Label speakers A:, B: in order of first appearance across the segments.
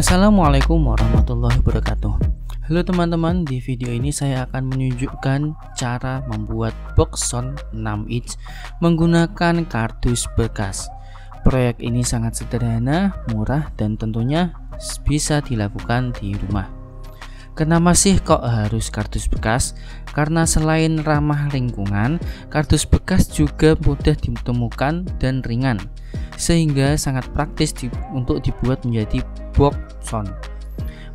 A: Assalamualaikum warahmatullahi wabarakatuh. Halo teman-teman, di video ini saya akan menunjukkan cara membuat box sound 6 inch menggunakan kardus bekas. Proyek ini sangat sederhana, murah, dan tentunya bisa dilakukan di rumah. Kenapa sih kok harus kardus bekas? Karena selain ramah lingkungan, kardus bekas juga mudah ditemukan dan ringan, sehingga sangat praktis untuk dibuat menjadi box sound.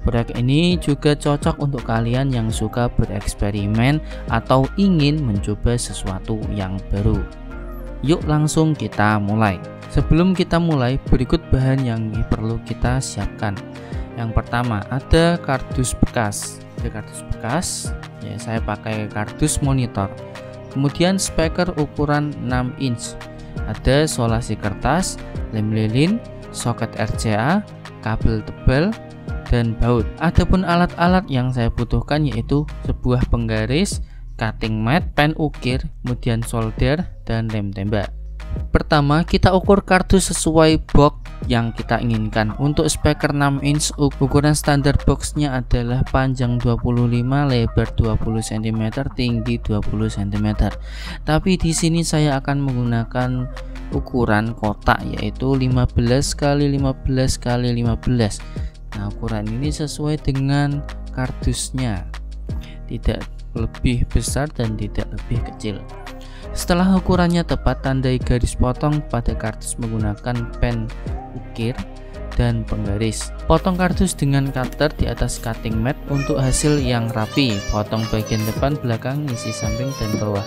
A: Proyek ini juga cocok untuk kalian yang suka bereksperimen atau ingin mencoba sesuatu yang baru. Yuk langsung kita mulai. Sebelum kita mulai, berikut bahan yang perlu kita siapkan. Yang pertama ada kardus bekas. Ya, saya pakai kardus monitor. Kemudian speaker ukuran 6 inch. Ada solasi kertas, lem lilin, soket RCA, kabel tebal, dan baut. Adapun alat-alat yang saya butuhkan yaitu sebuah penggaris, cutting mat, pen ukir, kemudian solder, dan lem tembak. Pertama, kita ukur kardus sesuai box yang kita inginkan. Untuk speaker 6 inch, ukuran standar boxnya adalah panjang 25, lebar 20 cm, tinggi 20 cm. Tapi di sini saya akan menggunakan ukuran kotak yaitu 15 x 15 x 15. Nah, ukuran ini sesuai dengan kardusnya, tidak lebih besar dan tidak lebih kecil. Setelah ukurannya tepat, tandai garis potong pada kardus menggunakan pen ukir dan penggaris. Potong kardus dengan cutter di atas cutting mat untuk hasil yang rapi. Potong bagian depan, belakang, isi samping, dan bawah.